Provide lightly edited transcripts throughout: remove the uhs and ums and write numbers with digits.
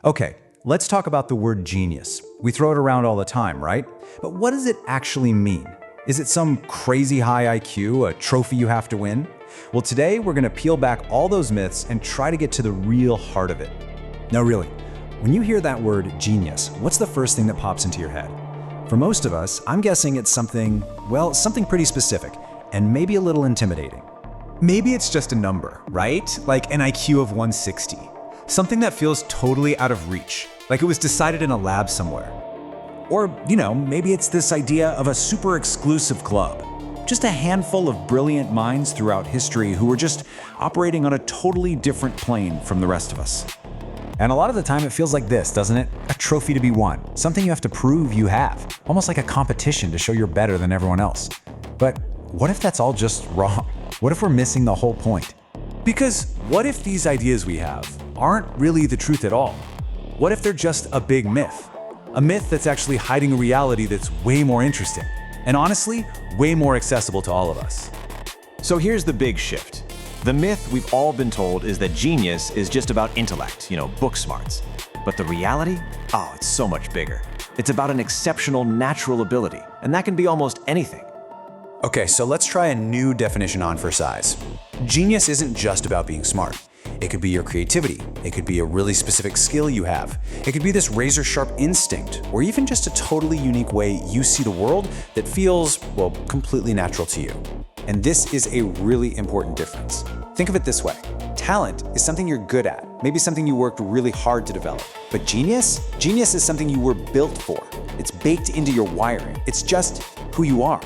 Okay, let's talk about the word genius. We throw it around all the time, right? But what does it actually mean? Is it some crazy high IQ, a trophy you have to win? Well, today we're gonna peel back all those myths and try to get to the real heart of it. Now really, when you hear that word genius, what's the first thing that pops into your head? For most of us, I'm guessing it's something pretty specific and maybe a little intimidating. Maybe it's just a number, right? Like an IQ of 160. Something that feels totally out of reach, like it was decided in a lab somewhere. Or, maybe it's this idea of a super exclusive club. Just a handful of brilliant minds throughout history who were just operating on a totally different plane from the rest of us. And a lot of the time it feels like this, doesn't it? A trophy to be won, something you have to prove you have, almost like a competition to show you're better than everyone else. But what if that's all just wrong? What if we're missing the whole point? Because what if these ideas we have aren't really the truth at all? What if they're just a big myth? A myth that's actually hiding a reality that's way more interesting, and honestly, way more accessible to all of us. So here's the big shift. The myth we've all been told is that genius is just about intellect, book smarts. But the reality? Oh, it's so much bigger. It's about an exceptional natural ability, and that can be almost anything. Okay, so let's try a new definition on for size. Genius isn't just about being smart. It could be your creativity. It could be a really specific skill you have. It could be this razor-sharp instinct, or even just a totally unique way you see the world that feels, completely natural to you. And this is a really important difference. Think of it this way. Talent is something you're good at, maybe something you worked really hard to develop. But genius is something you were built for. It's baked into your wiring. It's just who you are.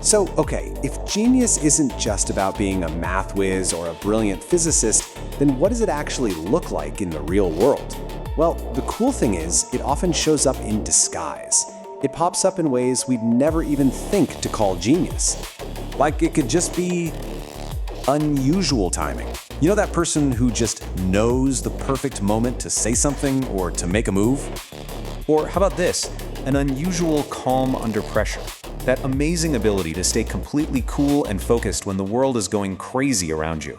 So, okay, if genius isn't just about being a math whiz or a brilliant physicist, then what does it actually look like in the real world? Well, the cool thing is, it often shows up in disguise. It pops up in ways we'd never even think to call genius. Like it could just be unusual timing. You know that person who just knows the perfect moment to say something or to make a move? Or how about this, an unusual calm under pressure? That amazing ability to stay completely cool and focused when the world is going crazy around you.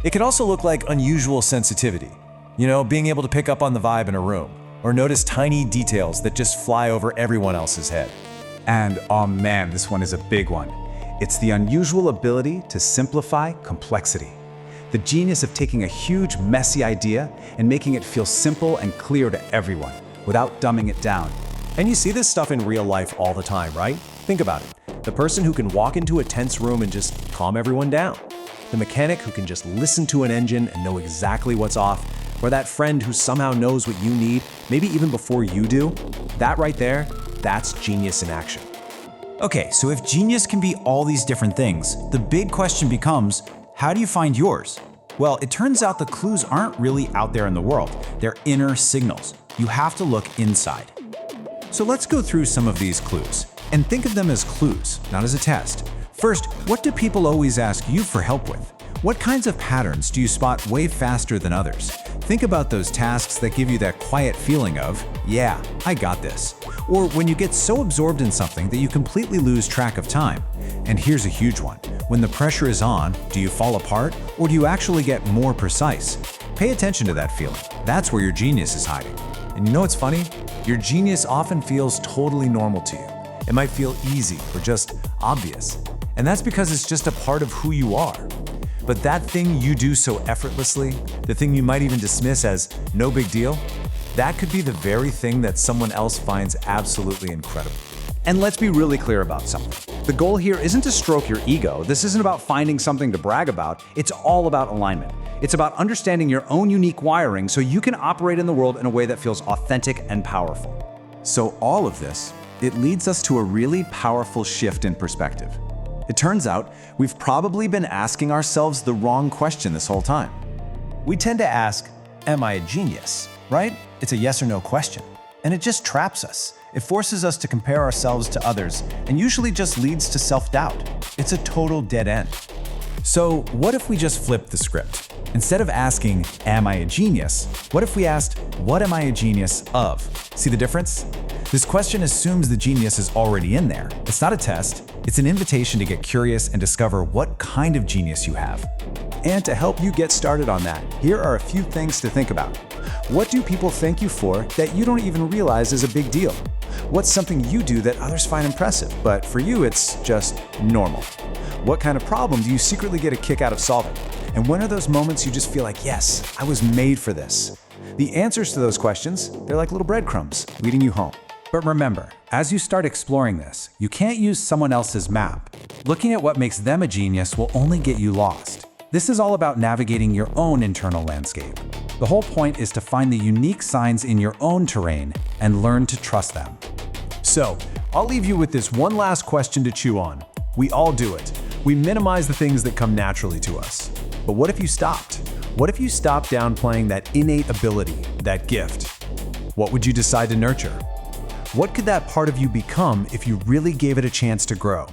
It can also look like unusual sensitivity. Being able to pick up on the vibe in a room, or notice tiny details that just fly over everyone else's head. And oh man, this one is a big one. It's the unusual ability to simplify complexity. The genius of taking a huge, messy idea and making it feel simple and clear to everyone, without dumbing it down. And you see this stuff in real life all the time, right? Think about it. The person who can walk into a tense room and just calm everyone down. The mechanic who can just listen to an engine and know exactly what's off. Or that friend who somehow knows what you need, maybe even before you do. That right there, that's genius in action. Okay, so if genius can be all these different things, the big question becomes, how do you find yours? Well, it turns out the clues aren't really out there in the world. They're inner signals. You have to look inside. So let's go through some of these clues. And think of them as clues, not as a test. First, what do people always ask you for help with? What kinds of patterns do you spot way faster than others? Think about those tasks that give you that quiet feeling of, yeah, I got this. Or when you get so absorbed in something that you completely lose track of time. And here's a huge one. When the pressure is on, do you fall apart or do you actually get more precise? Pay attention to that feeling. That's where your genius is hiding. And you know what's funny? Your genius often feels totally normal to you. It might feel easy or just obvious. And that's because it's just a part of who you are. But that thing you do so effortlessly, the thing you might even dismiss as no big deal, that could be the very thing that someone else finds absolutely incredible. And let's be really clear about something. The goal here isn't to stroke your ego. This isn't about finding something to brag about. It's all about alignment. It's about understanding your own unique wiring so you can operate in the world in a way that feels authentic and powerful. So all of this, it leads us to a really powerful shift in perspective. It turns out we've probably been asking ourselves the wrong question this whole time. We tend to ask, am I a genius? Right? It's a yes or no question. And it just traps us. It forces us to compare ourselves to others and usually just leads to self-doubt. It's a total dead end. So what if we just flip the script? Instead of asking, am I a genius? What if we asked, what am I a genius of? See the difference? This question assumes the genius is already in there. It's not a test. It's an invitation to get curious and discover what kind of genius you have. And to help you get started on that, here are a few things to think about. What do people thank you for that you don't even realize is a big deal? What's something you do that others find impressive, but for you it's just normal? What kind of problem do you secretly get a kick out of solving? And when are those moments you just feel like, yes, I was made for this? The answers to those questions, they're like little breadcrumbs leading you home. But remember, as you start exploring this, you can't use someone else's map. Looking at what makes them a genius will only get you lost. This is all about navigating your own internal landscape. The whole point is to find the unique signs in your own terrain and learn to trust them. So, I'll leave you with this one last question to chew on. We all do it. We minimize the things that come naturally to us. But what if you stopped? What if you stopped downplaying that innate ability, that gift? What would you decide to nurture? What could that part of you become if you really gave it a chance to grow?